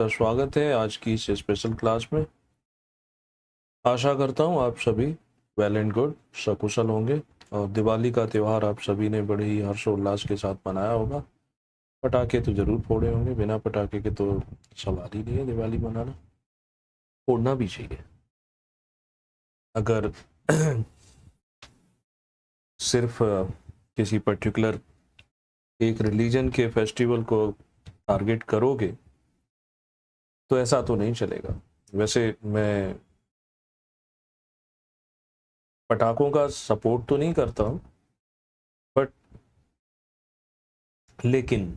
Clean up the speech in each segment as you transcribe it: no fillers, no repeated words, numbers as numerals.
का स्वागत है आज की इस स्पेशल क्लास में। आशा करता हूँ आप सभी वेल एंड गुड सकुशल होंगे और दिवाली का त्यौहार आप सभी ने बड़े ही हर्षोल्लास के साथ मनाया होगा। पटाखे तो ज़रूर फोड़े होंगे, बिना पटाखे के तो सवाल ही नहीं है दिवाली मनाना। फोड़ना भी चाहिए। अगर सिर्फ किसी पर्टिकुलर एक रिलीजन के फेस्टिवल को टारगेट करोगे तो ऐसा तो नहीं चलेगा। वैसे मैं पटाखों का सपोर्ट तो नहीं करता हूँ, बट लेकिन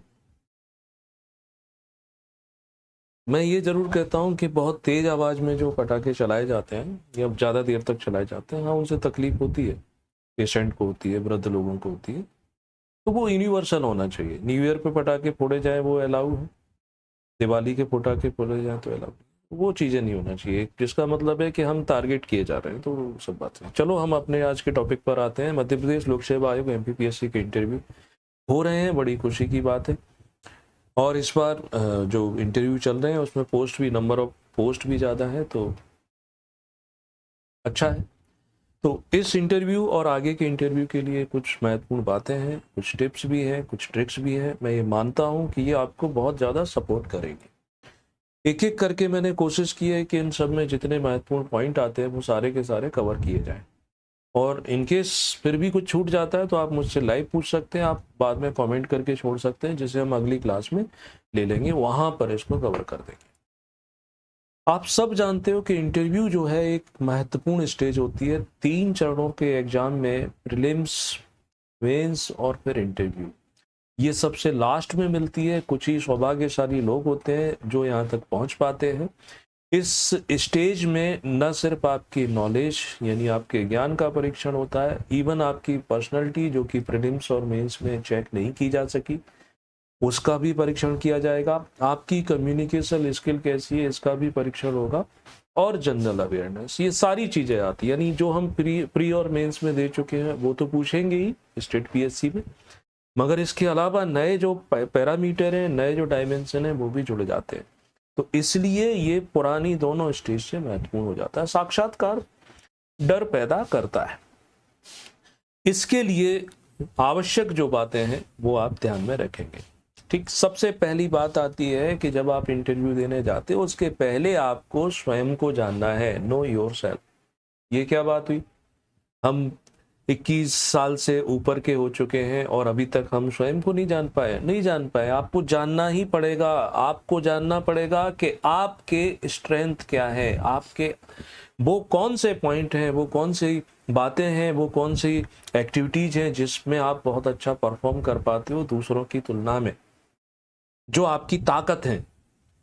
मैं ये ज़रूर कहता हूँ कि बहुत तेज़ आवाज़ में जो पटाखे चलाए जाते हैं या ज़्यादा देर तक चलाए जाते हैं, हाँ उनसे तकलीफ होती है, पेशेंट को होती है, वृद्ध लोगों को होती है। तो वो यूनिवर्सल होना चाहिए। न्यू ईयर पे पटाखे फोड़े जाए वो अलाउ है, दिवाली के पटाखे फोड़े जाए तो अलाउ, वो चीज़ें नहीं होना चाहिए जिसका मतलब है कि हम टारगेट किए जा रहे हैं। तो सब बात है। चलो हम अपने आज के टॉपिक पर आते हैं। मध्य प्रदेश लोक सेवा आयोग MPPSC के इंटरव्यू हो रहे हैं, बड़ी खुशी की बात है। और इस बार जो इंटरव्यू चल रहे हैं उसमें पोस्ट भी, नंबर ऑफ पोस्ट भी ज़्यादा है, तो अच्छा है। तो इस इंटरव्यू और आगे के इंटरव्यू के लिए कुछ महत्वपूर्ण बातें हैं, कुछ टिप्स भी हैं, कुछ ट्रिक्स भी हैं। मैं ये मानता हूँ कि ये आपको बहुत ज़्यादा सपोर्ट करेंगे। एक एक करके मैंने कोशिश की है कि इन सब में जितने महत्वपूर्ण पॉइंट आते हैं वो सारे के सारे कवर किए जाएं। और इनकेस फिर भी कुछ छूट जाता है तो आप मुझसे लाइव पूछ सकते हैं, आप बाद में कमेंट करके छोड़ सकते हैं, जिसे हम अगली क्लास में ले लेंगे, वहां पर इसको कवर कर देंगे। आप सब जानते हो कि इंटरव्यू जो है एक महत्वपूर्ण स्टेज होती है। 3 चरणों के एग्जाम में प्रीलिम्स, मेंस और फिर इंटरव्यू, ये सबसे लास्ट में मिलती है। कुछ ही सौभाग्यशाली लोग होते हैं जो यहाँ तक पहुँच पाते हैं। इस स्टेज में न सिर्फ आपकी नॉलेज यानी आपके ज्ञान का परीक्षण होता है, इवन आपकी पर्सनालिटी जो कि प्रीलिम्स और मेंस में चेक नहीं की जा सकी, उसका भी परीक्षण किया जाएगा। आपकी कम्युनिकेशन स्किल कैसी है, इसका भी परीक्षण होगा। और जनरल अवेयरनेस, ये सारी चीजें आती, यानी जो हम प्री और मेंस में दे चुके हैं वो तो पूछेंगे ही स्टेट PSC में, मगर इसके अलावा नए जो पैरामीटर हैं, नए जो डायमेंशन है वो भी जुड़ जाते हैं। तो इसलिए ये पुरानी दोनों स्टेज से महत्वपूर्ण हो जाता है। साक्षात्कार डर पैदा करता है। इसके लिए आवश्यक जो बातें हैं वो आप ध्यान में रखेंगे। ठीक, सबसे पहली बात आती है कि जब आप इंटरव्यू देने जाते हो उसके पहले आपको स्वयं को जानना है। Know your self. ये क्या बात हुई? हम 21 साल से ऊपर के हो चुके हैं और अभी तक हम स्वयं को नहीं जान पाए। आपको जानना ही पड़ेगा। आपको जानना पड़ेगा कि आपके स्ट्रेंथ क्या है, आपके वो कौन से पॉइंट हैं, वो कौन सी बातें हैं, वो कौन सी एक्टिविटीज हैं जिसमें आप बहुत अच्छा परफॉर्म कर पाते हो दूसरों की तुलना में। जो आपकी ताकत है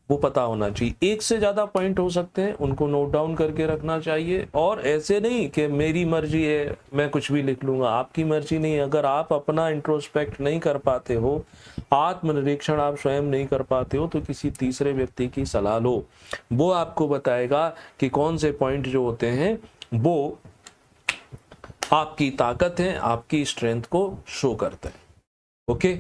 वो पता होना चाहिए। एक से ज्यादा पॉइंट हो सकते हैं, उनको नोट डाउन करके रखना चाहिए। और ऐसे नहीं कि मेरी मर्जी है मैं कुछ भी लिख लूंगा, आपकी मर्जी नहीं। अगर आप अपना इंट्रोस्पेक्ट नहीं कर पाते हो, आत्मनिरीक्षण आप स्वयं नहीं कर पाते हो, तो किसी तीसरे व्यक्ति की सलाह लो। वो आपको बताएगा कि कौन से पॉइंट जो होते हैं वो आपकी ताकत है, आपकी स्ट्रेंथ को शो करते हैं। ओके,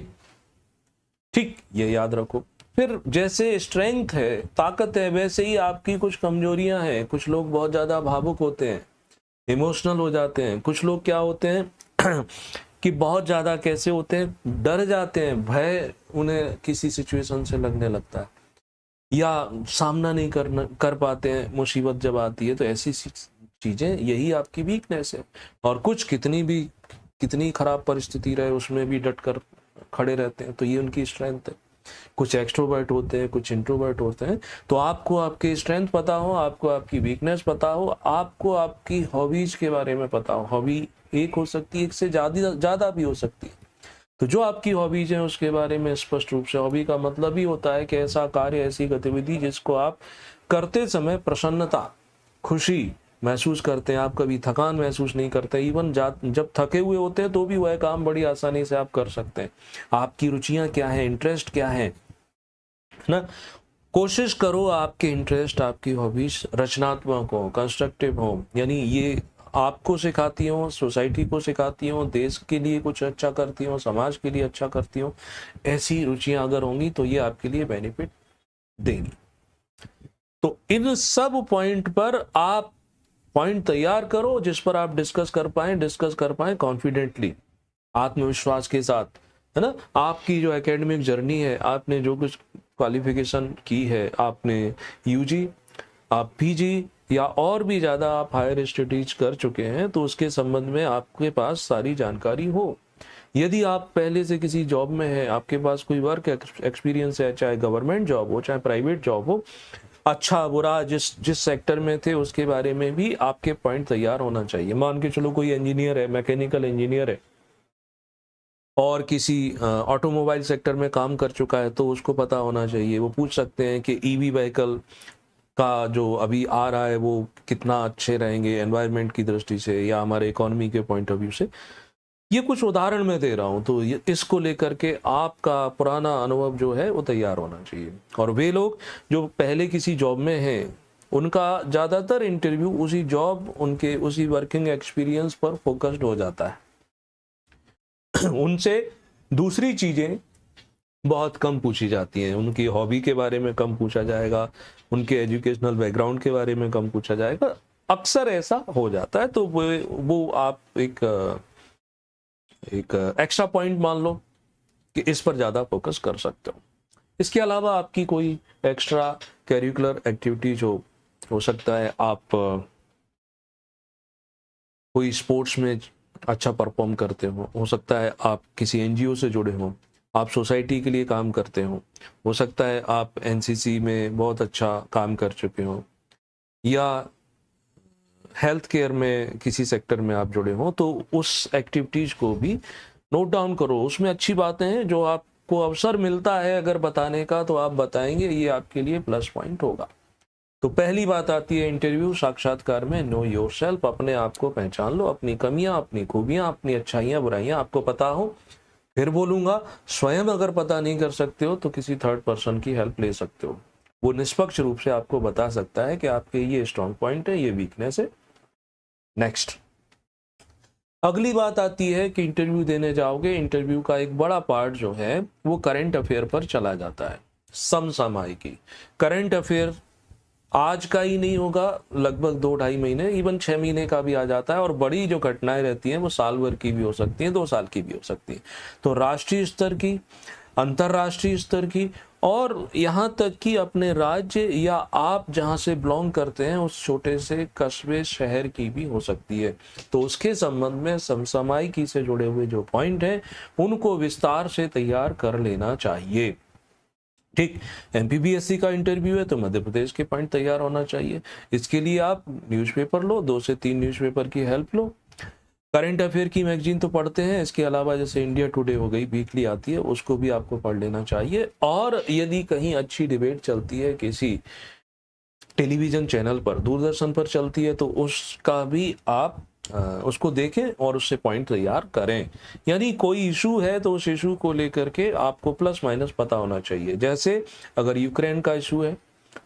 ठीक, ये याद रखो। फिर जैसे स्ट्रेंथ है, ताकत है, वैसे ही आपकी कुछ कमजोरियां हैं। कुछ लोग बहुत ज्यादा भावुक होते हैं, इमोशनल हो जाते हैं। कुछ लोग क्या होते हैं कि बहुत ज्यादा कैसे होते हैं, डर जाते हैं, भय उन्हें किसी सिचुएशन से लगने लगता है या सामना नहीं कर पाते हैं मुसीबत जब आती है। तो ऐसी चीजें, यही आपकी वीकनेस है। और कुछ कितनी खराब परिस्थिति रहे उसमें भी डट कर खड़े रहते हैं, तो ये उनकी स्ट्रेंथ है। कुछ एक्सट्रोवर्ट होते हैं, कुछ इंट्रोवर्ट होते हैं। तो आपको आपकी स्ट्रेंथ पता हो, आपको आपकी वीकनेस पता हो, आपको आपकी हॉबीज के बारे में पता हो। हॉबी एक हो सकती है, एक से ज्यादा भी हो सकती है। तो जो आपकी हॉबीज हैं उसके बारे में स्पष्ट रूप से, हॉबी का मतलब ही होता है कि ऐसा कार्य, ऐसी गतिविधि जिसको आप करते समय प्रसन्नता, खुशी महसूस करते हैं। आप कभी थकान महसूस नहीं करते। इवन जब थके हुए होते हैं तो भी वह काम बड़ी आसानी से आप कर सकते हैं। आपकी रुचियां क्या है, इंटरेस्ट क्या है ना। कोशिश करो आपके इंटरेस्ट, आपकी हॉबीज रचनात्मक हो, कंस्ट्रक्टिव हो, यानी ये आपको सिखाती हो, सोसाइटी को सिखाती हो, देश के लिए कुछ अच्छा करती हो, समाज के लिए अच्छा करती हो। ऐसी रुचियां अगर होंगी तो ये आपके लिए बेनिफिट देंगी। तो इन सब पॉइंट पर आप पॉइंट तैयार करो जिस पर आप डिस्कस कर पाए कॉन्फिडेंटली, आत्मविश्वास के साथ, है ना। आपकी जो एकेडमिक जर्नी है, आपने जो कुछ क्वालिफिकेशन की है, आपने यूजी, आप पीजी या और भी ज़्यादा आप हायर स्टडीज कर चुके हैं, तो उसके संबंध में आपके पास सारी जानकारी हो। यदि आप पहले से किसी जॉब में हैं, आपके पास कोई वर्क एक्सपीरियंस है, चाहे गवर्नमेंट जॉब हो चाहे प्राइवेट जॉब हो, अच्छा बुरा जिस सेक्टर में थे उसके बारे में भी आपके पॉइंट तैयार होना चाहिए। मान के चलो कोई इंजीनियर है, मैकेनिकल इंजीनियर है और किसी ऑटोमोबाइल सेक्टर में काम कर चुका है, तो उसको पता होना चाहिए। वो पूछ सकते हैं कि ईवी व्हीकल का जो अभी आ रहा है वो कितना अच्छे रहेंगे एनवायरनमेंट की दृष्टि से या हमारे इकोनॉमी के पॉइंट ऑफ व्यू से। ये कुछ उदाहरण मैं दे रहा हूँ, तो इसको लेकर के आपका पुराना अनुभव जो है वो तैयार होना चाहिए। और वे लोग जो पहले किसी जॉब में हैं, उनका ज़्यादातर इंटरव्यू उसी जॉब, उनके उसी वर्किंग एक्सपीरियंस पर फोकस्ड हो जाता है। उनसे दूसरी चीज़ें बहुत कम पूछी जाती हैं। उनकी हॉबी के बारे में कम पूछा जाएगा, उनके एजुकेशनल बैकग्राउंड के बारे में कम पूछा जाएगा, अक्सर ऐसा हो जाता है। तो वो आप एक एक्स्ट्रा पॉइंट मान लो कि इस पर ज़्यादा फोकस कर सकते हो। इसके अलावा आपकी कोई एक्स्ट्रा करिकुलर एक्टिविटीज हो सकता है आप कोई स्पोर्ट्स में अच्छा परफॉर्म करते हो सकता है आप किसी एनजीओ से जुड़े हो, आप सोसाइटी के लिए काम करते हो सकता है आप एनसीसी में बहुत अच्छा काम कर चुके हो, या हेल्थ केयर में किसी सेक्टर में आप जुड़े हो, तो उस एक्टिविटीज को भी नोट डाउन करो। उसमें अच्छी बातें हैं, जो आपको अवसर मिलता है अगर बताने का तो आप बताएंगे, ये आपके लिए प्लस पॉइंट होगा। तो पहली बात आती है इंटरव्यू साक्षात्कार में, नो योरसेल्फ, अपने आप को पहचान लो, अपनी कमियां, अपनी खूबियां, अपनी अच्छाइयां बुराइयां आपको पता हो। फिर बोलूंगा, स्वयं अगर पता नहीं कर सकते हो तो किसी थर्ड पर्सन की हेल्प ले सकते हो। वो निष्पक्ष रूप से आपको बता सकता है कि आपके ये स्ट्रॉन्ग पॉइंट है, ये वीकनेस है। नेक्स्ट, अगली बात आती है कि इंटरव्यू देने जाओगे, इंटरव्यू का एक बड़ा पार्ट जो है वो करंट अफेयर पर चला जाता है। समसामयिकी, करंट अफेयर आज का ही नहीं होगा, लगभग 2-2.5 महीने, इवन 6 महीने का भी आ जाता है। और बड़ी जो घटनाएं रहती हैं वो साल भर की भी हो सकती हैं, 2 साल की भी हो सकती हैं। तो राष्ट्रीय स्तर की, अंतर्राष्ट्रीय स्तर की, और यहाँ तक कि अपने राज्य या आप जहाँ से बिलोंग करते हैं उस छोटे से कस्बे शहर की भी हो सकती है। तो उसके संबंध में समसामयिकी से जुड़े हुए जो पॉइंट हैं उनको विस्तार से तैयार कर लेना चाहिए। ठीक, एमपीपीएससी का इंटरव्यू है तो मध्य प्रदेश के पॉइंट तैयार होना चाहिए। इसके लिए आप न्यूज़पेपर लो, 2 से 3 न्यूज़पेपर की हेल्प लो। करंट अफेयर की मैगजीन तो पढ़ते हैं, इसके अलावा जैसे इंडिया टुडे हो गई, वीकली आती है, उसको भी आपको पढ़ लेना चाहिए। और यदि कहीं अच्छी डिबेट चलती है किसी टेलीविजन चैनल पर, दूरदर्शन पर चलती है, तो उसका भी आप उसको देखें और उससे पॉइंट तैयार करें। यानी कोई इशू है तो उस इशू को लेकर के आपको प्लस माइनस पता होना चाहिए। जैसे अगर यूक्रेन का इशू है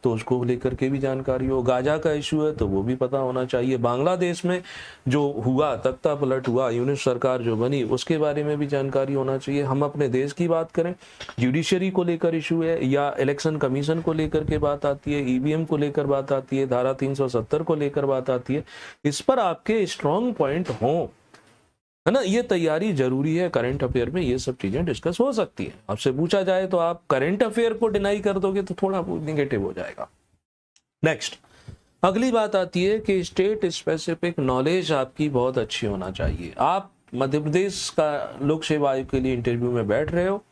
तो उसको लेकर के भी जानकारी हो, गाजा का इशू है तो वो भी पता होना चाहिए, बांग्लादेश में जो हुआ, तख्ता पलट हुआ, यूनिट सरकार जो बनी, उसके बारे में भी जानकारी होना चाहिए। हम अपने देश की बात करें, जुडिशरी को लेकर इशू है, या इलेक्शन कमीशन को लेकर के बात आती है, ईवीएम को लेकर बात आती है, धारा 370 को लेकर बात आती है, इस पर आपके स्ट्रॉन्ग पॉइंट हों, है ना। ये तैयारी जरूरी है। करंट अफेयर में ये सब चीजें डिस्कस हो सकती है। आपसे पूछा जाए तो आप करंट अफेयर को डिनाई कर दोगे तो थोड़ा निगेटिव हो जाएगा। नेक्स्ट, अगली बात आती है कि स्टेट स्पेसिफिक नॉलेज आपकी बहुत अच्छी होना चाहिए। आप मध्य प्रदेश का लोक सेवा आयोग के लिए इंटरव्यू में बैठ रहे हो,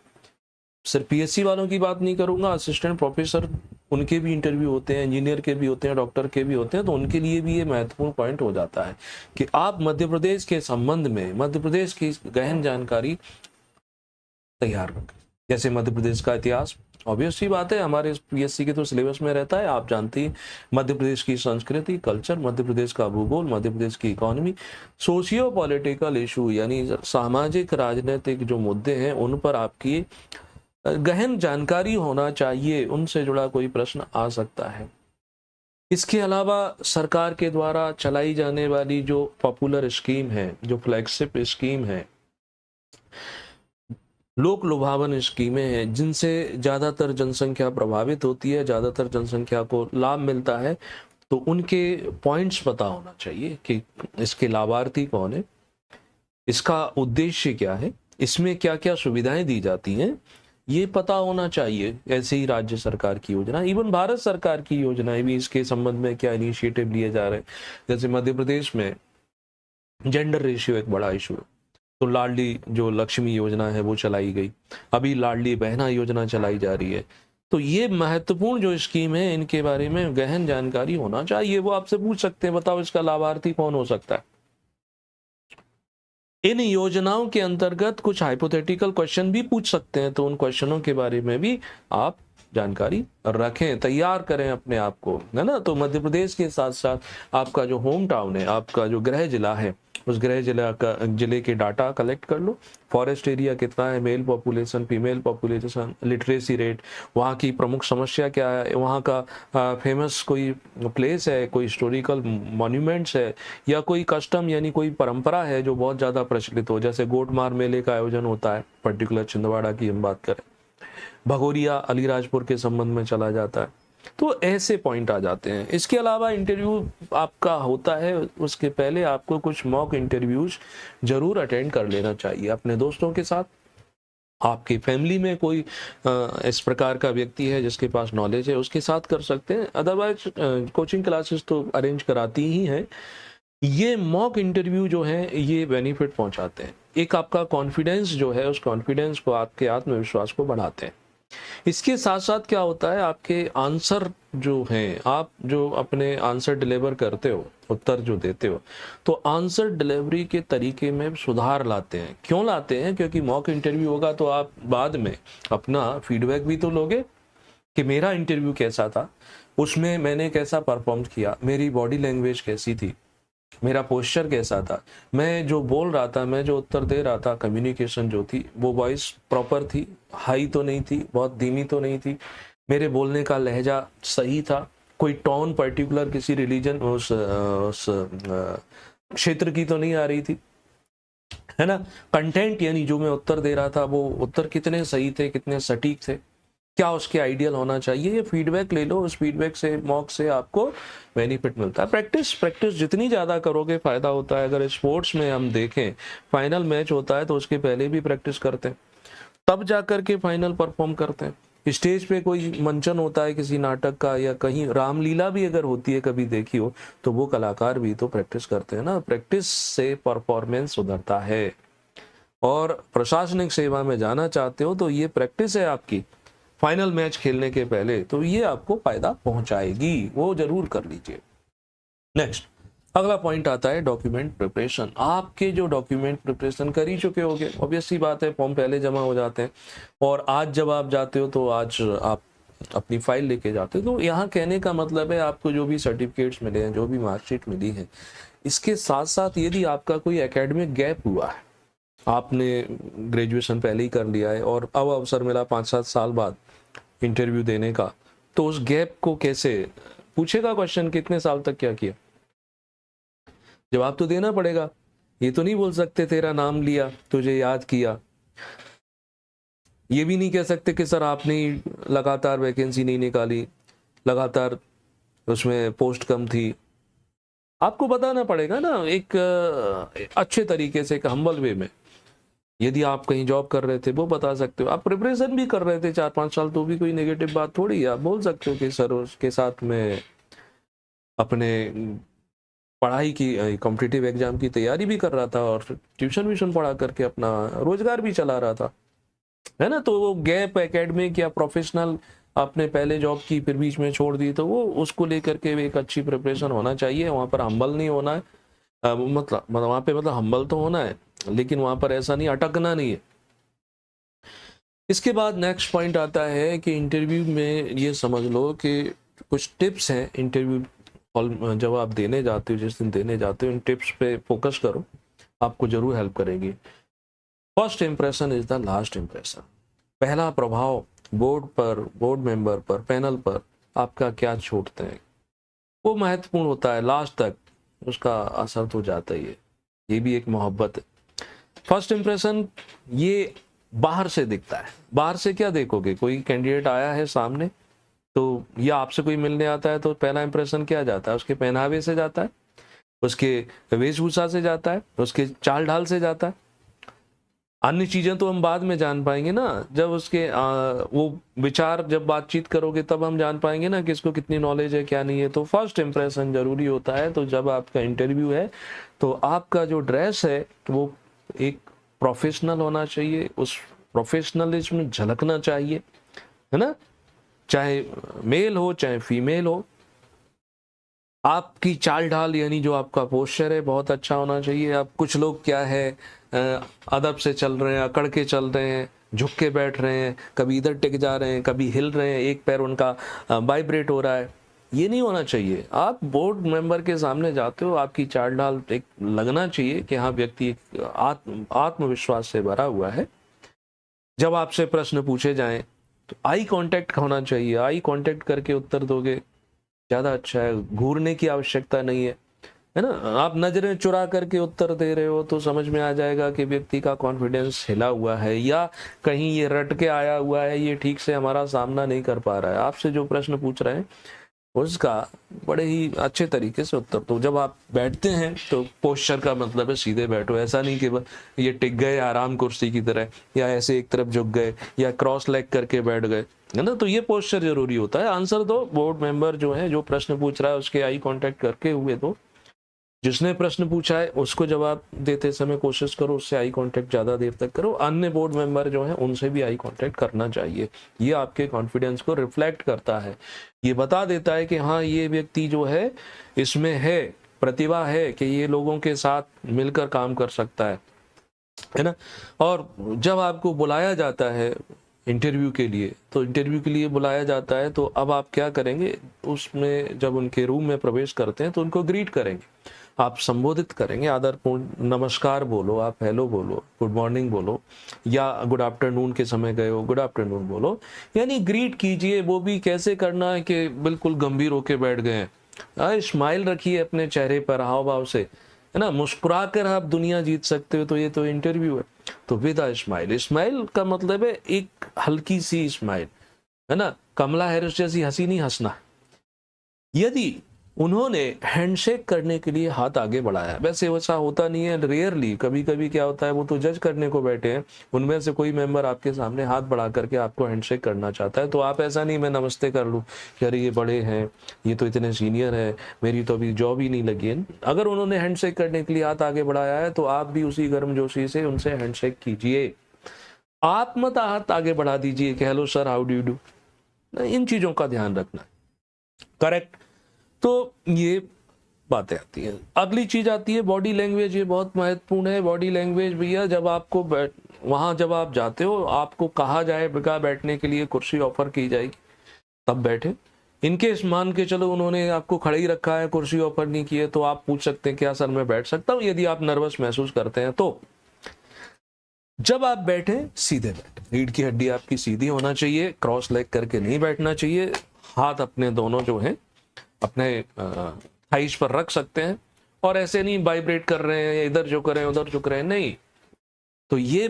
सिर्फ पीएससी वालों की बात नहीं करूंगा, असिस्टेंट प्रोफेसर उनके भी इंटरव्यू होते हैं, इंजीनियर के भी होते हैं, डॉक्टर के भी होते हैं, तो उनके लिए भी ये महत्वपूर्ण पॉइंट हो जाता है कि आप मध्य प्रदेश के संबंध में, मध्य प्रदेश की गहन जानकारी तैयार रखें। जैसे मध्य प्रदेश का इतिहास, ऑब्वियस सी बात है, हमारे पीएससी के तो सिलेबस में रहता है, आप जानते हैं। मध्य प्रदेश की संस्कृति, कल्चर, मध्य प्रदेश का भूगोल, मध्य प्रदेश की इकोनॉमी, सोशियो पॉलिटिकल इशू यानी सामाजिक राजनीतिक जो मुद्दे हैं उन पर आपकी गहन जानकारी होना चाहिए, उनसे जुड़ा कोई प्रश्न आ सकता है। इसके अलावा सरकार के द्वारा चलाई जाने वाली जो पॉपुलर स्कीम है, जो फ्लैगशिप स्कीम है, लोक लुभावन स्कीमें हैं जिनसे ज़्यादातर जनसंख्या प्रभावित होती है, ज़्यादातर जनसंख्या को लाभ मिलता है, तो उनके पॉइंट्स पता होना चाहिए कि इसके लाभार्थी कौन है, इसका उद्देश्य क्या है, इसमें क्या क्या सुविधाएं दी जाती हैं, ये पता होना चाहिए। ऐसे ही राज्य सरकार की योजना, इवन भारत सरकार की योजनाएं भी इसके संबंध में क्या इनिशिएटिव लिए जा रहे हैं। जैसे मध्य प्रदेश में जेंडर रेशियो एक बड़ा इशू है, तो लाडली जो लक्ष्मी योजना है वो चलाई गई, अभी लाडली बहना योजना चलाई जा रही है। तो ये महत्वपूर्ण जो स्कीम है इनके बारे में गहन जानकारी होना चाहिए। वो आपसे पूछ सकते हैं बताओ इसका लाभार्थी कौन हो सकता है। इन योजनाओं के अंतर्गत कुछ हाइपोथेटिकल क्वेश्चन भी पूछ सकते हैं, तो उन क्वेश्चनों के बारे में भी आप जानकारी रखें, तैयार करें अपने आप को, है ना। तो मध्य प्रदेश के साथ साथ आपका जो होम टाउन है, आपका जो गृह जिला है, उस गृह जिले के डाटा कलेक्ट कर लो। फॉरेस्ट एरिया कितना है, mail population, female population, literacy rate, वहाँ की प्रमुख समस्या क्या है, वहाँ का फेमस कोई प्लेस है, कोई हिस्टोरिकल मॉन्यूमेंट्स है, या कोई कस्टम यानी कोई परंपरा है जो बहुत ज़्यादा प्रचलित हो। जैसे गोटमार मेले का आयोजन होता है, पर्टिकुलर छिंदवाड़ा की हम बात करें, भगोरिया अलीराजपुर के संबंध में चला जाता है, तो ऐसे पॉइंट आ जाते हैं। इसके अलावा इंटरव्यू आपका होता है, उसके पहले आपको कुछ मॉक इंटरव्यूज जरूर अटेंड कर लेना चाहिए अपने दोस्तों के साथ। आपकी फैमिली में कोई इस प्रकार का व्यक्ति है जिसके पास नॉलेज है, उसके साथ कर सकते हैं। अदरवाइज कोचिंग क्लासेस तो अरेंज कराती ही हैं। ये मॉक इंटरव्यू जो है ये बेनिफिट पहुंचाते हैं। एक आपका कॉन्फिडेंस जो है, उस कॉन्फिडेंस को, आपके आत्मविश्वास को बढ़ाते हैं। इसके साथ साथ क्या होता है, आपके आंसर जो हैं, आप जो अपने आंसर डिलीवर करते हो, उत्तर जो देते हो, तो आंसर डिलीवरी के तरीके में सुधार लाते हैं। क्यों लाते हैं? क्योंकि मॉक इंटरव्यू होगा तो आप बाद में अपना फीडबैक भी तो लोगे कि मेरा इंटरव्यू कैसा था, उसमें मैंने कैसा परफॉर्म किया, मेरी बॉडी लैंग्वेज कैसी थी, मेरा पोस्चर कैसा था, मैं जो बोल रहा था, मैं जो उत्तर दे रहा था, कम्युनिकेशन जो थी, वो वॉइस प्रॉपर थी, हाई तो नहीं थी, बहुत धीमी तो नहीं थी, मेरे बोलने का लहजा सही था, कोई टोन पर्टिकुलर किसी रिलीजन उस क्षेत्र की तो नहीं आ रही थी, है ना। कंटेंट यानी जो मैं उत्तर दे रहा था वो उत्तर कितने सही थे, कितने सटीक थे, क्या उसके आइडियल होना चाहिए, ये फीडबैक ले लो। उस फीडबैक से, मॉक से आपको बेनिफिट मिलता है। प्रैक्टिस जितनी ज़्यादा करोगे फ़ायदा होता है। अगर स्पोर्ट्स में हम देखें, फाइनल मैच होता है तो उसके पहले भी प्रैक्टिस करते हैं, तब जाकर के फाइनल परफॉर्म करते हैं। स्टेज पे कोई मंचन होता है किसी नाटक का, या कहीं रामलीला भी अगर होती है कभी देखी हो, तो वो कलाकार भी तो प्रैक्टिस करते हैं ना। प्रैक्टिस से परफॉर्मेंस सुधरता है। और प्रशासनिक सेवा में जाना चाहते हो तो ये प्रैक्टिस है आपकी फाइनल मैच खेलने के पहले, तो ये आपको फायदा पहुंचाएगी, वो जरूर कर लीजिए। नेक्स्ट, अगला पॉइंट आता है डॉक्यूमेंट प्रिपरेशन। आपके जो डॉक्यूमेंट प्रिपरेशन कर ही चुके होगे, ऑब्वियस सी बात है, फॉर्म पहले जमा हो जाते हैं, और आज जब आप जाते हो तो आज आप अपनी फाइल लेके जाते हो। तो यहाँ कहने का मतलब है, आपको जो भी सर्टिफिकेट्स मिले हैं, जो भी मार्कशीट मिली है, इसके साथ साथ यदि आपका कोई एकेडमिक गैप हुआ है, आपने ग्रेजुएशन पहले ही कर लिया है और अब अवसर मिला 5-7 साल बाद इंटरव्यू देने का, तो उस गैप को कैसे, पूछेगा क्वेश्चन कितने साल तक क्या किया, जवाब तो देना पड़ेगा। ये तो नहीं बोल सकते तेरा नाम लिया, तुझे याद किया। ये भी नहीं कह सकते कि सर आपने लगातार वैकेंसी नहीं निकाली, लगातार उसमें पोस्ट कम थी। आपको बताना पड़ेगा ना एक अच्छे तरीके से, एक हम्बल वे में। यदि आप कहीं जॉब कर रहे थे वो बता सकते हो, आप प्रिपरेशन भी कर रहे थे 4-5 साल, तो भी कोई नेगेटिव बात थोड़ी है। आप बोल सकते हो कि सर उसके साथ में अपने पढ़ाई की, कॉम्पिटिटिव एग्जाम की तैयारी भी कर रहा था और ट्यूशन व्यूशन पढ़ा करके अपना रोजगार भी चला रहा था, है ना। तो वो गैप एकेडमिक या प्रोफेशनल आपने पहले जॉब की फिर बीच में छोड़ दी, तो वो उसको लेकर के एक अच्छी प्रिपरेशन होना चाहिए। वहाँ पर हम्बल नहीं होना है, मतलब वहाँ पे मतलब हम्बल तो होना है, लेकिन वहाँ पर ऐसा नहीं, अटकना नहीं है। इसके बाद नेक्स्ट पॉइंट आता है कि इंटरव्यू में ये समझ लो कि कुछ टिप्स हैं। इंटरव्यू हॉल जब आप देने जाते हो, जिस दिन देने जाते हो, इन टिप्स पे फोकस करो, आपको जरूर हेल्प करेगी। First impression is the last impression. पहला प्रभाव बोर्ड पर, बोर्ड मेंबर पर, पैनल पर आपका क्या छोड़ते हैं, वो महत्वपूर्ण होता है। लास्ट तक उसका असर तो जाता ही है। ये भी एक मोहब्बत है। फर्स्ट इंप्रेशन ये बाहर से दिखता है। बाहर से क्या देखोगे, कोई कैंडिडेट आया है सामने तो या आपसे कोई मिलने आता है तो पहला इंप्रेशन क्या जाता है, उसके पहनावे से जाता है, उसके वेशभूषा से जाता है, उसके चाल ढाल से जाता है। अन्य चीजें तो हम बाद में जान पाएंगे ना, जब उसके वो विचार जब बातचीत करोगे तब हम जान पाएंगे ना कि इसको कितनी नॉलेज है क्या नहीं है। तो फर्स्ट इंप्रेशन जरूरी होता है। तो जब आपका इंटरव्यू है तो आपका जो ड्रेस है वो एक प्रोफेशनल होना चाहिए, उस प्रोफेशनलिज्म झलकना चाहिए, है ना, चाहे मेल हो चाहे फीमेल हो। आपकी चाल ढाल यानी जो आपका पोस्चर है बहुत अच्छा होना चाहिए। अब कुछ लोग क्या है अदब से चल रहे हैं, अकड़ के चल रहे हैं, झुक के बैठ रहे हैं, कभी इधर टिक जा रहे हैं, कभी हिल रहे हैं, एक पैर उनका वाइब्रेट हो रहा है। ये नहीं होना चाहिए। आप बोर्ड मेंबर के सामने जाते हो, आपकी चाल ढाल एक लगना चाहिए कि हाँ व्यक्ति एक आत्मविश्वास से भरा हुआ है। जब आपसे प्रश्न पूछे जाएं तो आई कांटेक्ट होना चाहिए। आई कांटेक्ट करके उत्तर दोगे ज़्यादा अच्छा है, घूरने की आवश्यकता नहीं है ना। आप नजरें चुरा करके उत्तर दे रहे हो तो समझ में आ जाएगा कि व्यक्ति का कॉन्फिडेंस हिला हुआ है या कहीं ये रट के आया हुआ है, ये ठीक से हमारा सामना नहीं कर पा रहा है। आपसे जो प्रश्न पूछ रहे हैं उसका बड़े ही अच्छे तरीके से उत्तर दो। जब आप बैठते हैं तो पोस्चर का मतलब है सीधे बैठो, ऐसा नहीं कि ये टिक गए आराम कुर्सी की तरह, या ऐसे एक तरफ झुक गए या क्रॉस लेग करके बैठ गए, है ना। तो ये पोस्चर जरूरी होता है। आंसर दो, बोर्ड मेंबर जो है जो प्रश्न पूछ रहा है उसके आई कांटेक्ट करके हुए दो। जिसने प्रश्न पूछा है उसको जवाब देते समय कोशिश करो उससे आई कांटेक्ट ज़्यादा देर तक करो। अन्य बोर्ड मेंबर जो हैं उनसे भी आई कांटेक्ट करना चाहिए। ये आपके कॉन्फिडेंस को रिफ्लेक्ट करता है, ये बता देता है कि हाँ ये व्यक्ति जो है इसमें है प्रतिभा है कि ये लोगों के साथ मिलकर काम कर सकता है ना। और जब आपको बुलाया जाता है इंटरव्यू के लिए, तो इंटरव्यू के लिए बुलाया जाता है तो अब आप क्या करेंगे, उसमें जब उनके रूम में प्रवेश करते हैं तो उनको ग्रीट करेंगे, आप संबोधित करेंगे आदरपूर्ण, नमस्कार बोलो, आप हेलो बोलो, गुड मॉर्निंग बोलो, या गुड आफ्टरनून के समय गए हो गुड आफ्टरनून बोलो, यानी ग्रीट कीजिए। वो भी कैसे करना है कि बिल्कुल गंभीर होके बैठ गए हैं, स्माइल रखिए अपने चेहरे पर, हाव भाव से, है ना। मुस्कुरा कर आप दुनिया जीत सकते हो, तो ये तो इंटरव्यू है। तो विद अ स्माइल, स्माइल का मतलब है एक हल्की सी स्माइल, है ना। कमला हैरिस जैसी हंसी नहीं हंसना। यदि उन्होंने हैंडशेक करने के लिए हाथ आगे बढ़ाया, वैसे वैसा होता नहीं है, रेयरली, कभी कभी क्या होता है वो तो जज करने को बैठे हैं, उनमें से कोई मेंबर आपके सामने हाथ बढ़ा करके आपको हैंडशेक करना चाहता है, तो आप ऐसा नहीं मैं नमस्ते कर लूँ कि अरे ये बड़े हैं, ये तो इतने सीनियर है, मेरी तो अभी जॉब ही नहीं लगी है। अगर उन्होंने हैंडशेक करने के लिए हाथ आगे बढ़ाया है तो आप भी उसी गर्मजोशी से उनसे हैंडशेक कीजिए। आप मत हाथ आगे बढ़ा दीजिए कि hello sir how do you do. इन चीजों का ध्यान रखना, करेक्ट। तो ये बातें आती हैं। अगली चीज आती है बॉडी लैंग्वेज। ये बहुत महत्वपूर्ण है बॉडी लैंग्वेज भैया। जब आपको वहां जब आप जाते हो, आपको कहा जाएगा बैठने के लिए, कुर्सी ऑफर की जाएगी, तब बैठे। इनके मान के चलो उन्होंने आपको खड़े ही रखा है, कुर्सी ऑफर नहीं की है, तो आप पूछ सकते हैं क्या सर मैं बैठ सकता हूँ, यदि आप नर्वस महसूस करते हैं तो। जब आप बैठे सीधे बैठे, रीढ़ की हड्डी आपकी सीधी होना चाहिए, क्रॉस लेग करके नहीं बैठना चाहिए। हाथ अपने दोनों जो हैं अपने थाइस पर रख सकते हैं, और ऐसे नहीं वाइब्रेट कर रहे हैं, इधर झुक रहे हैं उधर झुक रहे हैं, नहीं। तो ये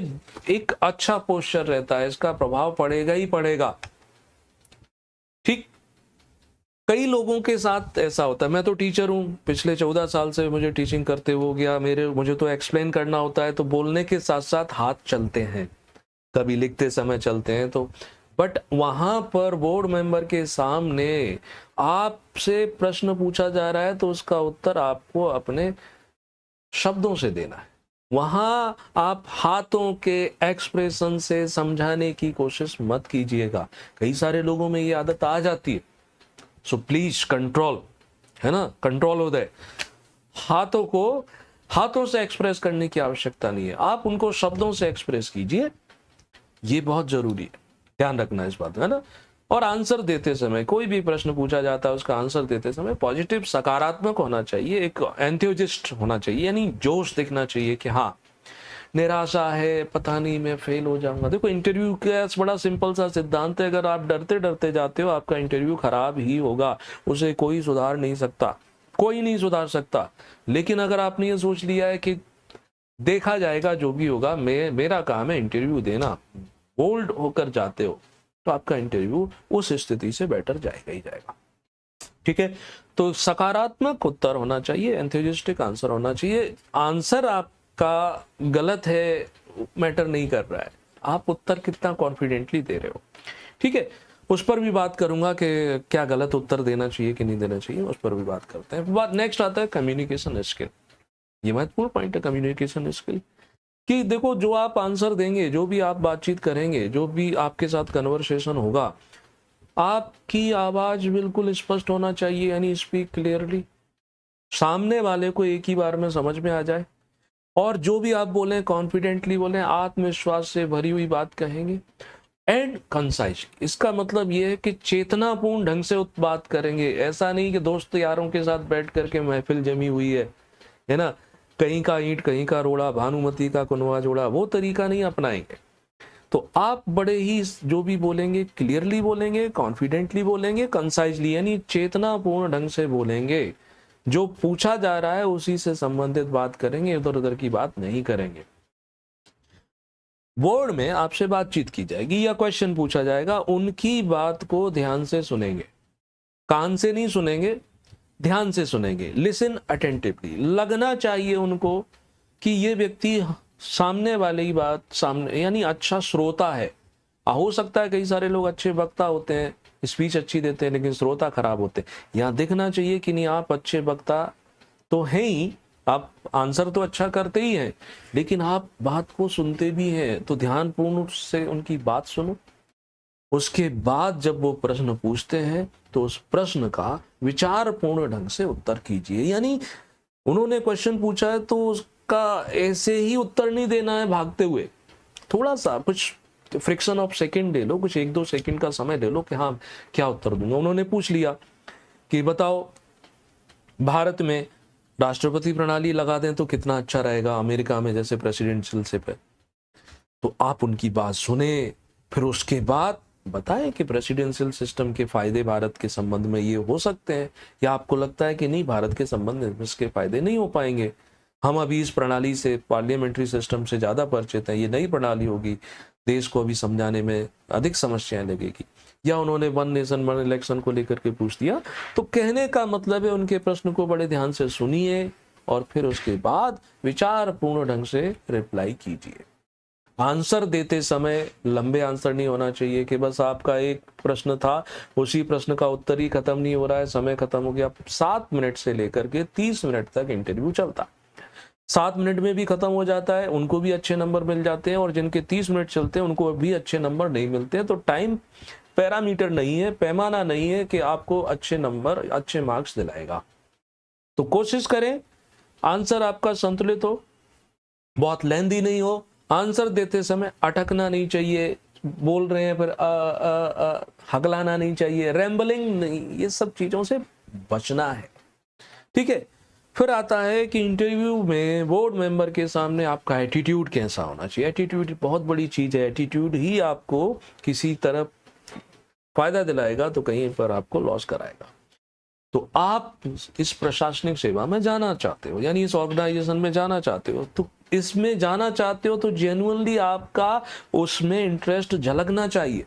एक अच्छा पोस्चर रहता है, इसका प्रभाव पड़ेगा ही पड़ेगा। ठीक, कई लोगों के साथ ऐसा होता है। मैं तो टीचर हूं, पिछले 14 साल से मुझे टीचिंग करते हो गया, मुझे तो एक्सप्लेन करना होता है, तो बोलने के साथ साथ हाथ चलते हैं, कभी लिखते समय चलते हैं। तो बट वहां पर बोर्ड मेंबर के सामने आपसे प्रश्न पूछा जा रहा है तो उसका उत्तर आपको अपने शब्दों से देना है। वहां आप हाथों के एक्सप्रेशन से समझाने की कोशिश मत कीजिएगा। कई सारे लोगों में ये आदत आ जाती है, सो प्लीज कंट्रोल, है ना, कंट्रोल हो जाए। हाथों को हाथों से एक्सप्रेस करने की आवश्यकता नहीं है, आप उनको शब्दों से एक्सप्रेस कीजिए। ये बहुत जरूरी है, ध्यान रखना इस बात में, है ना। और आंसर देते समय, कोई भी प्रश्न पूछा जाता है उसका आंसर देते समय पॉजिटिव, सकारात्मक होना चाहिए, एक एंथुसियास्ट होना चाहिए, यानी जोश दिखना चाहिए कि हाँ निराशा है, पता नहीं मैं फेल हो जाऊंगा। देखो इंटरव्यू का बड़ा सिंपल सा सिद्धांत है, अगर आप डरते डरते जाते हो आपका इंटरव्यू खराब ही होगा, उसे कोई सुधार नहीं सकता, कोई नहीं सुधार सकता। लेकिन अगर आपने ये सोच लिया है कि देखा जाएगा जो भी होगा। मेरा काम है इंटरव्यू देना। बोल्ड होकर जाते हो तो आपका इंटरव्यू उस स्थिति से बेटर जाएगा ही जाएगा। ठीक है, तो सकारात्मक उत्तर होना चाहिए, एंथुसियास्टिक आंसर होना चाहिए। आंसर आपका गलत है मैटर नहीं कर रहा है, आप उत्तर कितना कॉन्फिडेंटली दे रहे हो। ठीक है, उस पर भी बात करूंगा कि क्या गलत उत्तर देना चाहिए कि नहीं देना चाहिए, उस पर भी बात करते हैं। बात नेक्स्ट आता है कम्युनिकेशन स्किल। ये महत्वपूर्ण पॉइंट है कम्युनिकेशन स्किल कि देखो जो आप आंसर देंगे, जो भी आप बातचीत करेंगे, जो भी आपके साथ कन्वर्सेशन होगा, आपकी आवाज बिल्कुल स्पष्ट होना चाहिए, यानी स्पीक क्लियरली, सामने वाले को एक ही बार में समझ में आ जाए। और जो भी आप बोले कॉन्फिडेंटली बोले, आत्मविश्वास से भरी हुई बात कहेंगे एंड कंसाइज। इसका मतलब ये है कि चेतनापूर्ण ढंग से बात करेंगे। ऐसा नहीं कि दोस्त यारों के साथ बैठ करके महफिल जमी हुई है ना, कहीं का ईंट कहीं का रोड़ा, भानुमति का कुनवा जोड़ा, वो तरीका नहीं अपनाएंगे। तो आप बड़े ही जो भी बोलेंगे क्लियरली बोलेंगे, कॉन्फिडेंटली बोलेंगे, कंसाइजली यानी चेतनापूर्ण ढंग से बोलेंगे। जो पूछा जा रहा है उसी से संबंधित बात करेंगे, इधर उधर की बात नहीं करेंगे। बोर्ड में आपसे बातचीत की जाएगी या क्वेश्चन पूछा जाएगा, उनकी बात को ध्यान से सुनेंगे, कान से नहीं सुनेंगे, ध्यान से सुनेंगे। लिसन अटेंटिवली, लगना चाहिए उनको कि ये व्यक्ति सामने वाले की बात सामने, यानी अच्छा श्रोता है। हो सकता है कई सारे लोग अच्छे वक्ता होते हैं, स्पीच अच्छी देते हैं, लेकिन श्रोता खराब होते हैं। यहाँ दिखना चाहिए कि नहीं आप अच्छे वक्ता तो हैं ही, आप आंसर तो अच्छा करते ही हैं, लेकिन आप बात को सुनते भी हैं। तो ध्यानपूर्ण से उनकी बात सुनो। उसके बाद जब वो प्रश्न पूछते हैं तो उस प्रश्न का विचारपूर्ण ढंग से उत्तर कीजिए। यानी उन्होंने क्वेश्चन पूछा है तो उसका ऐसे ही उत्तर नहीं देना है भागते हुए, थोड़ा सा कुछ फ्रिक्शन ऑफ सेकंड ले लो, कुछ 1-2 सेकंड का समय ले लो कि हाँ क्या उत्तर दूंगा। उन्होंने पूछ लिया कि बताओ भारत में राष्ट्रपति प्रणाली लगा दें तो कितना अच्छा रहेगा, अमेरिका में जैसे प्रेसिडेंशियल शिप है। तो आप उनकी बात सुने, फिर उसके बाद बताएं कि प्रेसिडेंशियल सिस्टम के फायदे भारत के संबंध में ये हो सकते हैं, या आपको लगता है कि नहीं भारत के संबंध में इसके फायदे नहीं हो पाएंगे, हम अभी इस प्रणाली से, पार्लियामेंट्री सिस्टम से ज्यादा परिचित हैं, ये नई प्रणाली होगी, देश को अभी समझाने में अधिक समस्याएं लगेगी। या उन्होंने वन नेशन वन इलेक्शन को लेकर के पूछ दिया। तो कहने का मतलब है उनके प्रश्न को बड़े ध्यान से सुनिए और फिर उसके बाद विचारपूर्ण ढंग से रिप्लाई कीजिए। आंसर देते समय लंबे आंसर नहीं होना चाहिए कि बस आपका एक प्रश्न था, उसी प्रश्न का उत्तर ही खत्म नहीं हो रहा है, समय खत्म हो गया। 7 मिनट से लेकर के 30 मिनट तक इंटरव्यू चलता, 7 मिनट में भी खत्म हो जाता है, उनको भी अच्छे नंबर मिल जाते हैं, और जिनके 30 मिनट चलते हैं उनको भी अच्छे नंबर नहीं मिलते हैं। तो टाइम पैरामीटर नहीं है, पैमाना नहीं है कि आपको अच्छे नंबर, अच्छे मार्क्स दिलाएगा। तो कोशिश करें आंसर आपका संतुलित हो, बहुत लेंदी नहीं हो, आंसर देते समय अटकना नहीं चाहिए, बोल रहे हैं फिर हगलाना नहीं चाहिए, रैम्बलिंग नहीं, ये सब चीजों से बचना है। ठीक है, फिर आता है कि इंटरव्यू में बोर्ड मेंबर के सामने आपका एटीट्यूड कैसा होना चाहिए। एटीट्यूड बहुत बड़ी चीज है, एटीट्यूड ही आपको किसी तरफ फायदा दिलाएगा तो कहीं पर आपको लॉस कराएगा। तो आप इस प्रशासनिक सेवा में जाना चाहते हो, यानी इस ऑर्गेनाइजेशन में जाना चाहते हो, तो इसमें जाना चाहते हो तो जेन्युइनली आपका उसमें इंटरेस्ट झलकना चाहिए।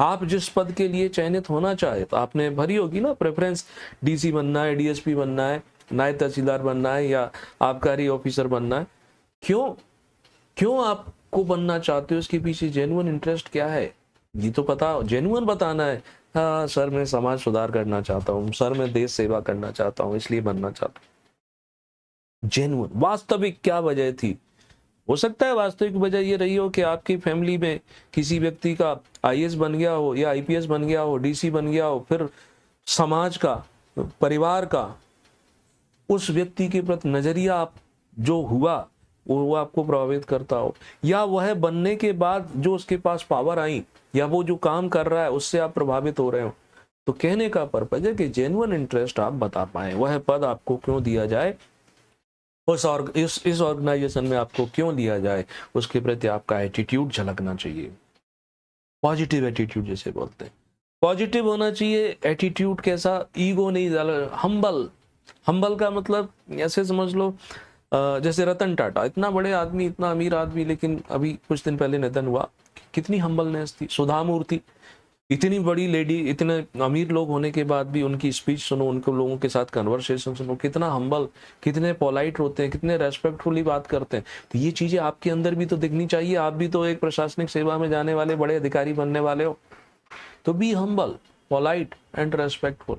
आप जिस पद के लिए चयनित होना चाहे, तो आपने भरी होगी ना प्रेफरेंस, डीसी बनना है, डीएसपी बनना है, नायब तहसीलदार बनना है, या आबकारी ऑफिसर बनना है। क्यों आपको बनना चाहते हो, इसके पीछे जेन्युइन इंटरेस्ट क्या है, ये तो पता, जेन्युइन बताना है। हाँ सर मैं समाज सुधार करना चाहता हूँ, सर मैं देश सेवा करना चाहता हूँ इसलिए बनना चाहता हूँ। जेन्युइन, वास्तविक क्या वजह थी। हो सकता है वास्तविक वजह ये रही हो कि आपकी फैमिली में किसी व्यक्ति का आईएएस बन गया हो, या आईपीएस बन गया हो, डीसी बन गया हो, फिर समाज का, परिवार का उस व्यक्ति के प्रति नजरिया आप जो हुआ वो आपको प्रभावित करता हो, या वह बनने के बाद जो उसके पास पावर आई, या वो जो काम कर रहा है उससे आप प्रभावित हो रहे हो। तो कहने का पर्पज है कि जेन्युइन इंटरेस्ट आप बता पाए, वह पद आपको क्यों दिया जाए, इस ऑर्गेनाइजेशन में आपको क्यों लिया जाए, उसके प्रति आपका एटीट्यूड झलकना चाहिए। पॉजिटिव एटीट्यूड जैसे बोलते हैं, पॉजिटिव होना चाहिए। एटीट्यूड कैसा, ईगो नहीं, हम्बल। हम्बल का मतलब ऐसे समझ लो जैसे रतन टाटा, इतना बड़े आदमी, इतना अमीर आदमी, लेकिन अभी कुछ दिन पहले निधन हुआ। कितनी हम्बलनेस थी। सुधा मूर्ति, इतनी बड़ी लेडी, इतने अमीर लोग होने के बाद भी उनकी स्पीच सुनो, उनको लोगों के साथ कन्वर्सेशन सुनो, कितना हम्बल, कितने पोलाइट होते हैं, कितने रेस्पेक्टफुली बात करते हैं। तो ये चीजें आपके अंदर भी तो दिखनी चाहिए। आप भी तो एक प्रशासनिक सेवा में जाने वाले बड़े अधिकारी बनने वाले हो, तो be humble, polite and respectful.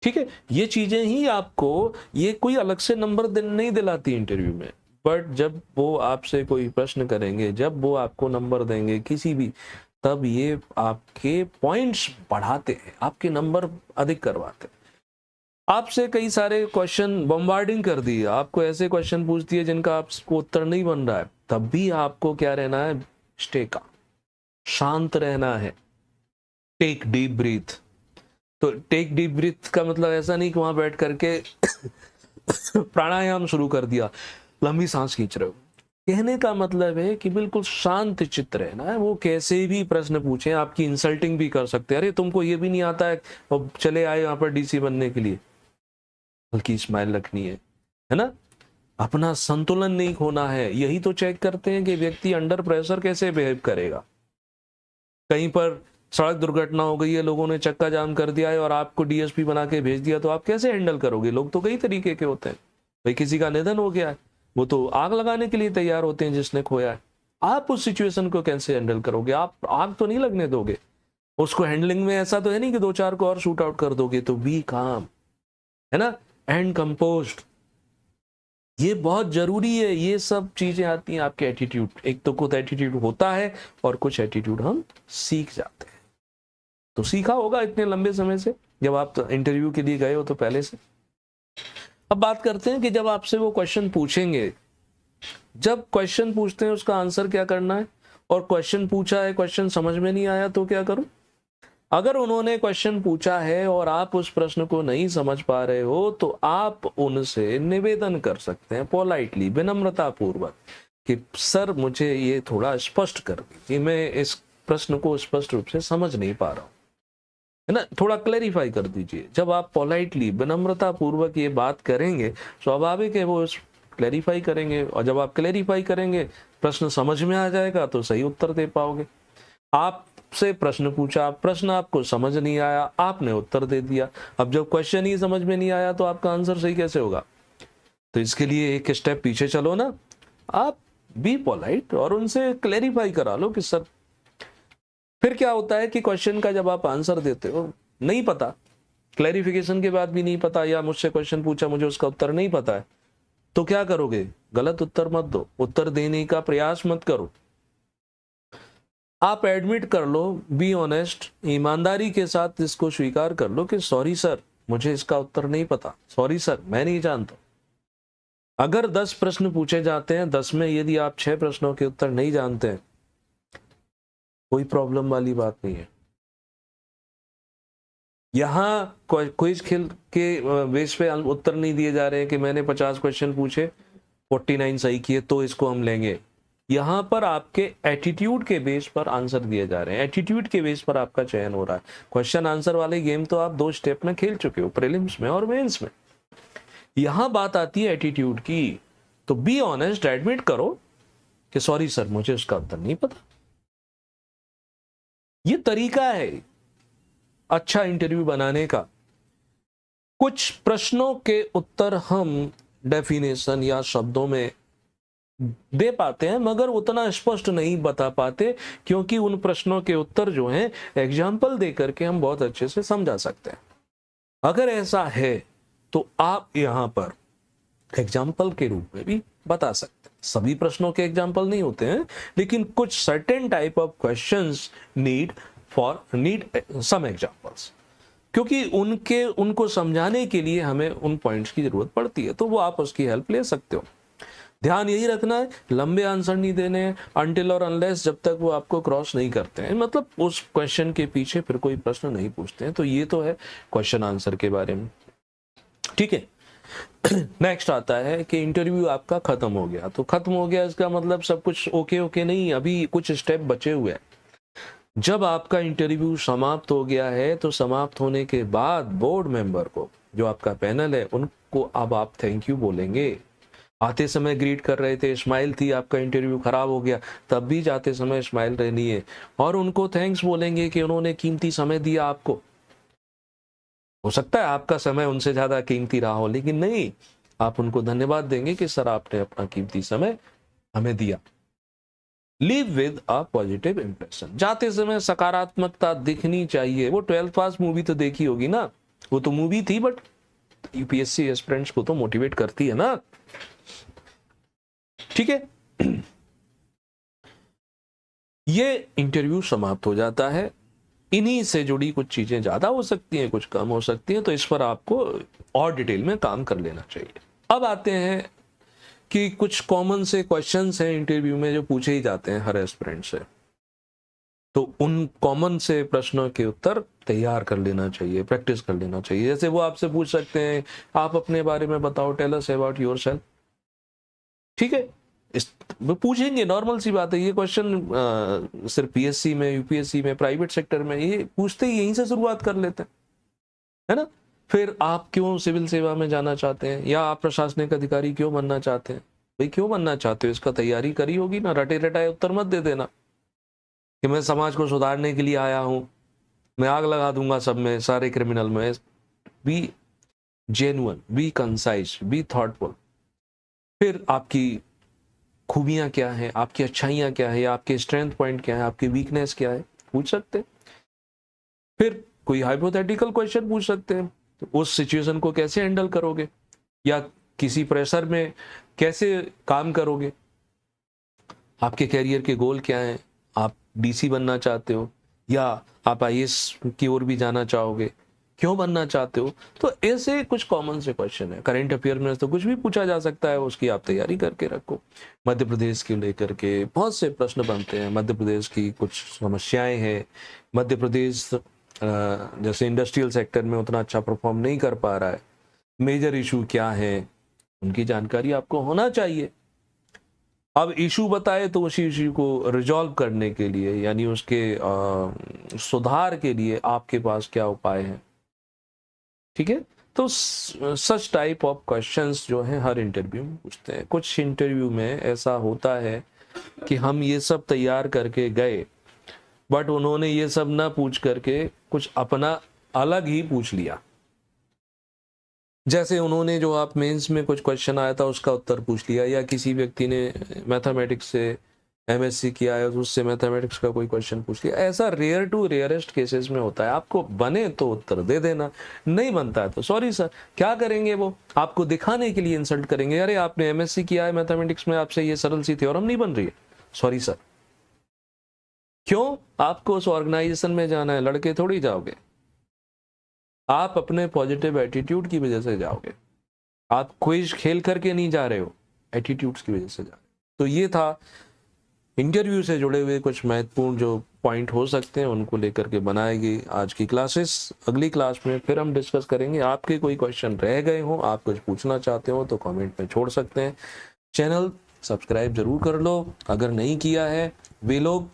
ठीक है, ये चीजें ही आपको, ये कोई अलग से नंबर नहीं दिलाती इंटरव्यू में, बट जब वो आपसे कोई प्रश्न करेंगे, जब वो आपको नंबर देंगे किसी भी, तब ये आपके पॉइंट्स बढ़ाते हैं, आपके नंबर अधिक करवाते हैं। आपसे कई सारे क्वेश्चन बम्बार्डिंग कर दिए, आपको ऐसे क्वेश्चन पूछ दिए जिनका आपको उत्तर नहीं बन रहा है, तब भी आपको क्या रहना है, स्टे का, शांत रहना है। Take deep breath. तो टेक डीप ब्रीथ का मतलब ऐसा नहीं कि वहां बैठ करके प्राणायाम शुरू कर दिया, लंबी सांस खींच रहे हो। कहने का मतलब है कि बिल्कुल शांत चित्त रहना है। वो कैसे भी प्रश्न पूछे, आपकी इंसल्टिंग भी कर सकते हैं, अरे तुमको ये भी नहीं आता है और चले आए यहाँ पर डीसी बनने के लिए। हल्की स्माइल रखनी है ना। अपना संतुलन नहीं खोना है। यही तो चेक करते हैं कि व्यक्ति अंडर प्रेशर कैसे बिहेव करेगा। कहीं पर सड़क दुर्घटना हो गई है, लोगों ने चक्का जाम कर दिया है और आपको डीएसपी बना के भेज दिया, तो आप कैसे हैंडल करोगे। लोग तो कई तरीके के होते हैं। भाई किसी का निधन हो गया है, वो तो आग लगाने के लिए तैयार होते हैं जिसने खोया है। आप उस सिचुएशन को कैसे हैंडल करोगे। आप आग तो नहीं लगने दोगे उसको। हैंडलिंग में ऐसा तो है नहीं कि 2-4 को और शूट आउट कर दोगे। तो बी काम, है ना, एंड कंपोज्ड। ये बहुत जरूरी है। ये सब चीजें आती हैं आपके एटीट्यूड। एक तो कुछ एटीट्यूड होता है और कुछ एटीट्यूड हम सीख जाते हैं। तो सीखा होगा इतने लंबे समय से, जब आप इंटरव्यू के लिए गए हो तो पहले से। अब बात करते हैं कि जब आपसे वो क्वेश्चन पूछेंगे, जब क्वेश्चन पूछते हैं उसका आंसर क्या करना है। और क्वेश्चन पूछा है, क्वेश्चन समझ में नहीं आया तो क्या करूं। अगर उन्होंने क्वेश्चन पूछा है और आप उस प्रश्न को नहीं समझ पा रहे हो, तो आप उनसे निवेदन कर सकते हैं पोलाइटली, विनम्रता पूर्वक, कि सर मुझे ये थोड़ा स्पष्ट कर दीजिए, मैं इस प्रश्न को स्पष्ट रूप से समझ नहीं पा रहा हूं, है ना, थोड़ा क्लैरिफाई कर दीजिए। जब आप पोलाइटली, विनम्रता पूर्वक ये बात करेंगे, स्वाभाविक है वो क्लैरिफाई करेंगे। और जब आप क्लैरिफाई करेंगे, प्रश्न समझ में आ जाएगा तो सही उत्तर दे पाओगे। आपसे प्रश्न पूछा, प्रश्न आपको समझ नहीं आया, आपने उत्तर दे दिया। अब जब क्वेश्चन ही समझ में नहीं आया तो आपका आंसर सही कैसे होगा। तो इसके लिए एक स्टेप पीछे चलो ना, आप बी पोलाइट और उनसे क्लैरिफाई करा लो कि सर। फिर क्या होता है कि क्वेश्चन का जब आप आंसर देते हो, नहीं पता, क्लैरिफिकेशन के बाद भी नहीं पता, या मुझसे क्वेश्चन पूछा मुझे उसका उत्तर नहीं पता है, तो क्या करोगे, गलत उत्तर मत दो, उत्तर देने का प्रयास मत करो। आप एडमिट कर लो, बी ऑनेस्ट, ईमानदारी के साथ इसको स्वीकार कर लो कि सॉरी सर, मुझे इसका उत्तर नहीं पता, सॉरी सर, मैं नहीं जानता। अगर 10 प्रश्न पूछे जाते हैं, 10 में यदि आप 6 प्रश्नों के उत्तर नहीं जानते हैं, कोई प्रॉब्लम वाली बात नहीं है। यहां क्विज खेल के बेस पे उत्तर नहीं दिए जा रहे हैं कि मैंने 50 क्वेश्चन पूछे, 49 सही किए तो इसको हम लेंगे। यहां पर आपके एटीट्यूड के बेस पर आंसर दिए जा रहे हैं, एटीट्यूड के बेस पर आपका चयन हो रहा है। क्वेश्चन आंसर वाले गेम तो आप 2 स्टेप में खेल चुके हो, प्रीलिम्स में और मेंस में। यहां बात आती है एटीट्यूड की। तो बी ऑनेस्ट, एडमिट करो कि सॉरी सर, मुझे उसका उत्तर नहीं पता। ये तरीका है अच्छा इंटरव्यू बनाने का। कुछ प्रश्नों के उत्तर हम डेफिनेशन या शब्दों में दे पाते हैं, मगर उतना स्पष्ट नहीं बता पाते, क्योंकि उन प्रश्नों के उत्तर जो हैं एग्जाम्पल दे करके हम बहुत अच्छे से समझा सकते हैं। अगर ऐसा है तो आप यहां पर एग्जाम्पल के रूप में भी बता सकते हैं। सभी प्रश्नों के एग्जाम्पल नहीं होते हैं, लेकिन कुछ certain type of questions need some examples, क्योंकि उनको समझाने के लिए हमें उन पॉइंट्स की जरूरत पड़ती है, तो वो आप उसकी हेल्प ले सकते हो। ध्यान यही रखना है, लंबे आंसर नहीं देने हैं अनटिल और अनलेस जब तक वो आपको क्रॉस नहीं करते हैं, मतलब उस क्वेश्चन के पीछे फिर कोई प्रश्न नहीं पूछते हैं। तो ये तो है क्वेश्चन आंसर के बारे में, ठीक है। नेक्स्ट आता है कि इंटरव्यू आपका खत्म हो गया। तो खत्म हो गया इसका मतलब सब कुछ ओके नहीं, अभी कुछ स्टेप बचे हुए हैं। जब आपका इंटरव्यू समाप्त हो गया है, तो समाप्त होने के बाद बोर्ड मेंबर को, जो आपका पैनल है, उनको अब आप थैंक यू बोलेंगे। आते समय ग्रीट कर रहे थे, स्माइल थी, आपका इंटरव्यू खराब हो गया, तब भी जाते समय स्माइल रहनी है और उनको थैंक्स बोलेंगे कि उन्होंने कीमती समय दिया आपको। हो सकता है आपका समय उनसे ज्यादा कीमती रहा हो, लेकिन नहीं, आप उनको धन्यवाद देंगे कि सर आपने अपना कीमती समय हमें दिया। Leave with a positive impression. जाते समय सकारात्मकता दिखनी चाहिए। वो 12th पास मूवी तो देखी होगी ना, वो तो मूवी थी बट यूपीएससी एस्पिरेंट्स को तो मोटिवेट करती है ना। ठीक है, ये इंटरव्यू समाप्त हो जाता है। इन्हीं से जुड़ी कुछ चीजें ज्यादा हो सकती हैं, कुछ कम हो सकती हैं, तो इस पर आपको और डिटेल में काम कर लेना चाहिए। अब आते हैं कि कुछ कॉमन से क्वेश्चंस हैं इंटरव्यू में जो पूछे ही जाते हैं हर एस्पिरेंट से, तो उन कॉमन से प्रश्नों के उत्तर तैयार कर लेना चाहिए, प्रैक्टिस कर लेना चाहिए। जैसे वो आपसे पूछ सकते हैं, आप अपने बारे में बताओ, टेल अस अबाउट योरसेल्फ। ठीक है, वो पूछेंगे, नॉर्मल सी बात है। ये क्वेश्चन सिर्फ पीएससी में, यूपीएससी में, प्राइवेट सेक्टर में ये पूछते ही यहीं से शुरुआत कर लेते हैं, है ना। फिर आप क्यों सिविल सेवा में जाना चाहते हैं, या आप प्रशासनिक अधिकारी क्यों बनना चाहते हैं? भाई क्यों बनना चाहते हो, इसका तैयारी करी होगी ना, रटे रटाए उत्तर मत दे देना कि मैं समाज को सुधारने के लिए आया हूं, मैं आग लगा दूंगा सब में, सारे क्रिमिनल में। B genuine, B concise, B thoughtful. फिर आपकी खूबियां क्या हैं, आपकी अच्छाइयां क्या है, आपके स्ट्रेंथ पॉइंट क्या है, आपकी वीकनेस क्या है, पूछ सकते हैं। फिर कोई हाइपोथेटिकल क्वेश्चन पूछ सकते हैं, तो उस सिचुएशन को कैसे हैंडल करोगे, या किसी प्रेशर में कैसे काम करोगे, आपके कैरियर के गोल क्या हैं, आप डीसी बनना चाहते हो या आप आईएएस की ओर भी जाना चाहोगे, क्यों बनना चाहते हो। तो ऐसे कुछ कॉमन से क्वेश्चन है। करंट अफेयर में तो कुछ भी पूछा जा सकता है, उसकी आप तैयारी करके रखो। मध्य प्रदेश के लेकर के बहुत से प्रश्न बनते हैं, मध्य प्रदेश की कुछ समस्याएं हैं, मध्य प्रदेश जैसे इंडस्ट्रियल सेक्टर में उतना अच्छा परफॉर्म नहीं कर पा रहा है, मेजर इशू क्या है, उनकी जानकारी आपको होना चाहिए। अब इशू बताए तो उसी इशू को रिजॉल्व करने के लिए, यानी उसके सुधार के लिए आपके पास क्या उपाय हैं। ठीक है, तो सच टाइप ऑफ क्वेश्चंस जो हैं हर इंटरव्यू में पूछते हैं। कुछ इंटरव्यू में ऐसा होता है कि हम ये सब तैयार करके गए, बट उन्होंने ये सब ना पूछ करके कुछ अपना अलग ही पूछ लिया। जैसे उन्होंने जो आप मेंस में कुछ क्वेश्चन आया था उसका उत्तर पूछ लिया, या किसी व्यक्ति ने मैथमेटिक्स से एमएससी किया है तो उससे मैथमेटिक्स का कोई क्वेश्चन पूछ लिया। ऐसा रेयर टू रेयरेस्ट केसेस में होता है। आपको बने तो उत्तर दे देना, नहीं बनता है तो सॉरी सर। क्या करेंगे वो, आपको दिखाने के लिए इंसल्ट करेंगे, अरे आपने एमएससी किया है मैथमेटिक्स में, आपसे ये सरल सी थ्योरम नहीं बन रही है। सॉरी सर, क्यों? आपको उस ऑर्गेनाइजेशन में जाना है, लड़के थोड़ी जाओगे, आप अपने पॉजिटिव एटीट्यूड की वजह से जाओगे। आप क्विज खेल करके नहीं जा रहे हो, एटीट्यूड्स की वजह से जा रहे हो। तो ये था इंटरव्यू से जुड़े हुए कुछ महत्वपूर्ण जो पॉइंट हो सकते हैं, उनको लेकर के बनाएगी आज की क्लासेस। अगली क्लास में फिर हम डिस्कस करेंगे। आपके कोई क्वेश्चन रह गए हो, आप कुछ पूछना चाहते हो तो कमेंट में छोड़ सकते हैं। चैनल सब्सक्राइब जरूर कर लो अगर नहीं किया है। वे लोग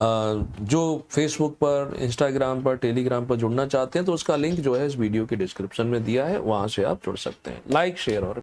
जो फेसबुक पर, इंस्टाग्राम पर, टेलीग्राम पर जुड़ना चाहते हैं तो उसका लिंक जो है इस वीडियो के डिस्क्रिप्शन में दिया है, वहां से आप जुड़ सकते हैं। लाइक, शेयर और